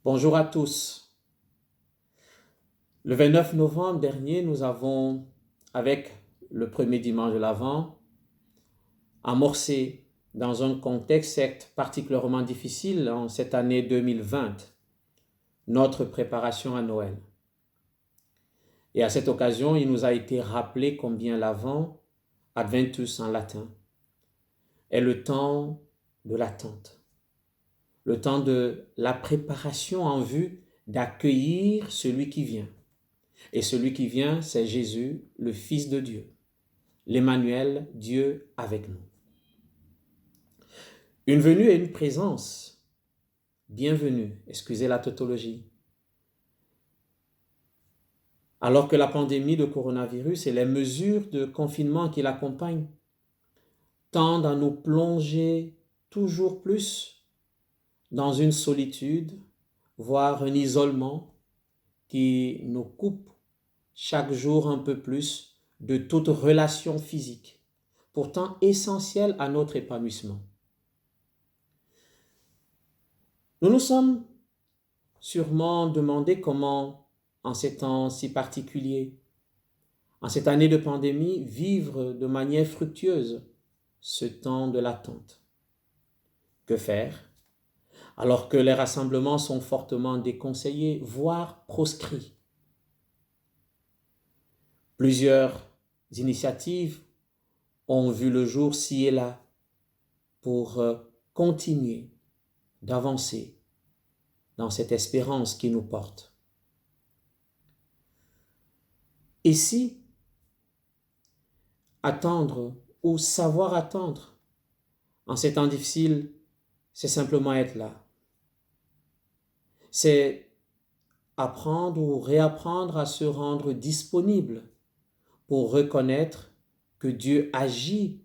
Bonjour à tous. Le 29 novembre dernier, nous avons, avec le premier dimanche de l'Avent, amorcé dans un contexte certes particulièrement difficile en cette année 2020, notre préparation à Noël. Et à cette occasion, il nous a été rappelé combien l'Avent, Adventus en latin, est le temps de l'attente, le temps de la préparation en vue d'accueillir celui qui vient. Et celui qui vient, c'est Jésus, le Fils de Dieu, l'Emmanuel, Dieu avec nous. Une venue et une présence, bienvenue, excusez la tautologie. Alors que la pandémie de coronavirus et les mesures de confinement qui l'accompagnent tendent à nous plonger toujours plus dans une solitude, voire un isolement qui nous coupe chaque jour un peu plus de toute relation physique, pourtant essentielle à notre épanouissement. Nous nous sommes sûrement demandé comment, en ces temps si particuliers, en cette année de pandémie, vivre de manière fructueuse ce temps de l'attente. Que faire alors que les rassemblements sont fortement déconseillés, voire proscrits? Plusieurs initiatives ont vu le jour ci et là pour continuer d'avancer dans cette espérance qui nous porte. Et si attendre ou savoir attendre en ces temps difficiles, c'est simplement être là. C'est apprendre ou réapprendre à se rendre disponible pour reconnaître que Dieu agit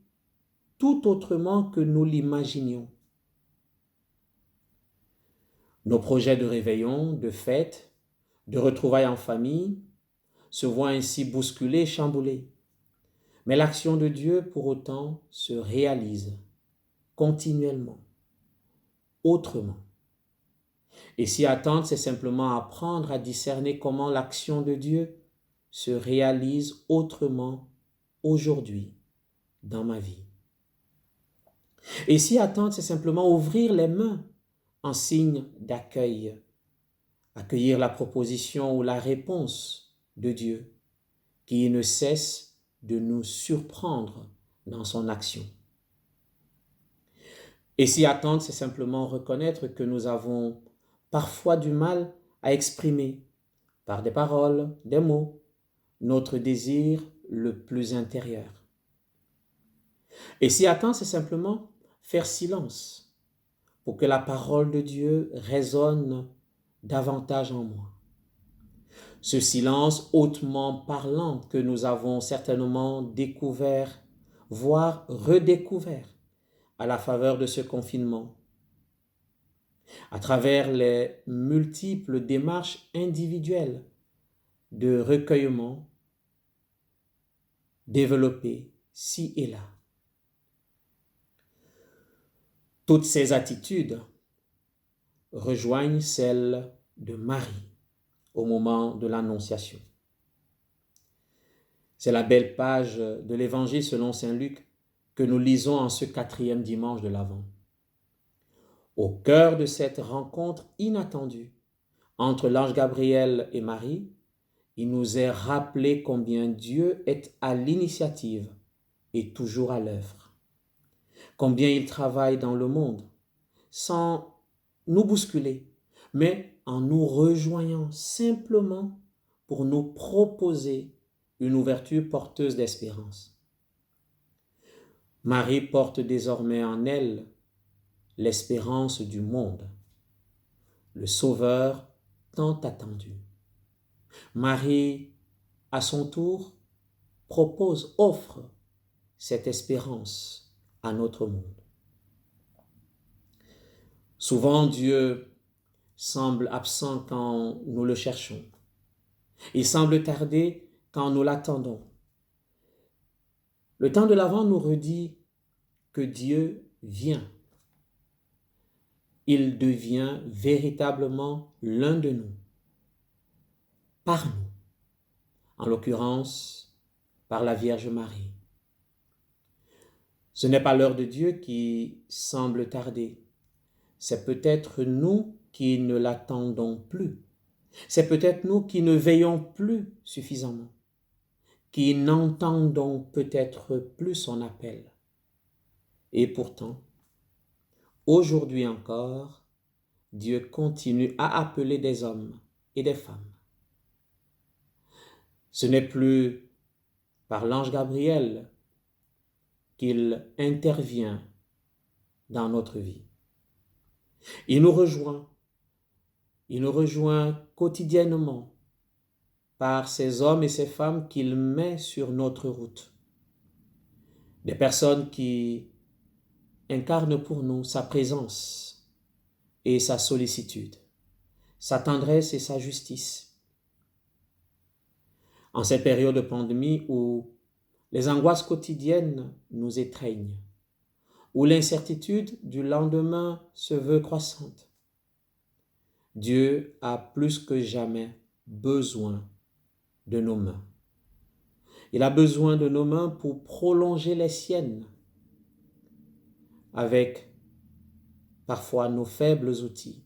tout autrement que nous l'imaginions. Nos projets de réveillon, de fête, de retrouvailles en famille se voient ainsi bousculés, chamboulés. Mais l'action de Dieu, pour autant, se réalise continuellement, autrement. Et si attendre, c'est simplement apprendre à discerner comment l'action de Dieu se réalise autrement aujourd'hui dans ma vie. Et si attendre, c'est simplement ouvrir les mains en signe d'accueil, accueillir la proposition ou la réponse de Dieu qui ne cesse de nous surprendre dans son action. Et si attendre, c'est simplement reconnaître que nous avons parfois du mal à exprimer par des paroles, des mots, notre désir le plus intérieur. Et si attendre, c'est simplement faire silence pour que la parole de Dieu résonne davantage en moi. Ce silence hautement parlant que nous avons certainement découvert, voire redécouvert à la faveur de ce confinement, à travers les multiples démarches individuelles de recueillement développées ci et là. Toutes ces attitudes rejoignent celles de Marie au moment de l'Annonciation. C'est la belle page de l'Évangile selon saint Luc que nous lisons en ce 4e dimanche de l'Avent. Au cœur de cette rencontre inattendue entre l'ange Gabriel et Marie, il nous est rappelé combien Dieu est à l'initiative et toujours à l'œuvre. Combien il travaille dans le monde sans nous bousculer, mais en nous rejoignant simplement pour nous proposer une ouverture porteuse d'espérance. Marie porte désormais en elle l'espérance du monde, le Sauveur tant attendu. Marie, à son tour, propose, offre cette espérance à notre monde. Souvent, Dieu semble absent quand nous le cherchons. Il semble tarder quand nous l'attendons. Le temps de l'Avent nous redit que Dieu vient. il devient véritablement l'un de nous, par nous, en l'occurrence par la Vierge Marie. Ce n'est pas l'heure de Dieu qui semble tarder, c'est peut-être nous qui ne l'attendons plus, c'est peut-être nous qui ne veillons plus suffisamment, qui n'entendons peut-être plus son appel. Et pourtant, aujourd'hui encore, Dieu continue à appeler des hommes et des femmes. Ce n'est plus par l'ange Gabriel qu'il intervient dans notre vie. Il nous rejoint quotidiennement par ces hommes et ces femmes qu'il met sur notre route. Des personnes qui incarnent pour nous sa présence et sa sollicitude, sa tendresse et sa justice. En cette période de pandémie où les angoisses quotidiennes nous étreignent, où l'incertitude du lendemain se veut croissante, Dieu a plus que jamais besoin de nos mains. Il a besoin de nos mains pour prolonger les siennes avec parfois nos faibles outils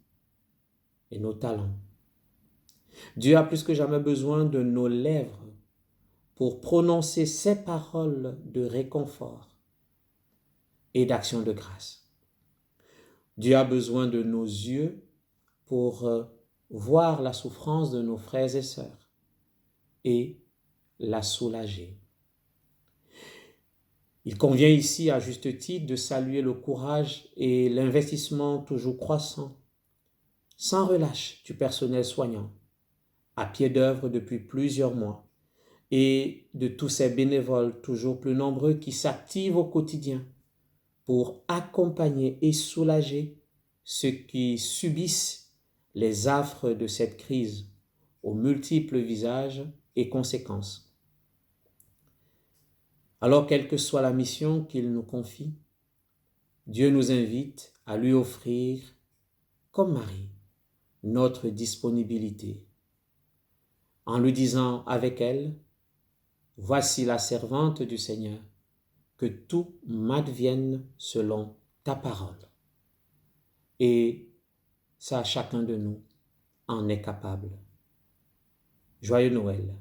et nos talents. Dieu a plus que jamais besoin de nos lèvres pour prononcer ces paroles de réconfort et d'action de grâce. Dieu a besoin de nos yeux pour voir la souffrance de nos frères et sœurs et la soulager. Il convient ici, à juste titre, de saluer le courage et l'investissement toujours croissant, sans relâche, du personnel soignant, à pied d'œuvre depuis plusieurs mois, et de tous ces bénévoles toujours plus nombreux qui s'activent au quotidien pour accompagner et soulager ceux qui subissent les affres de cette crise aux multiples visages et conséquences. Alors, quelle que soit la mission qu'il nous confie, Dieu nous invite à lui offrir, comme Marie, notre disponibilité, en lui disant avec elle, « Voici la servante du Seigneur, que tout m'advienne selon ta parole. » Et ça, chacun de nous en est capable. Joyeux Noël.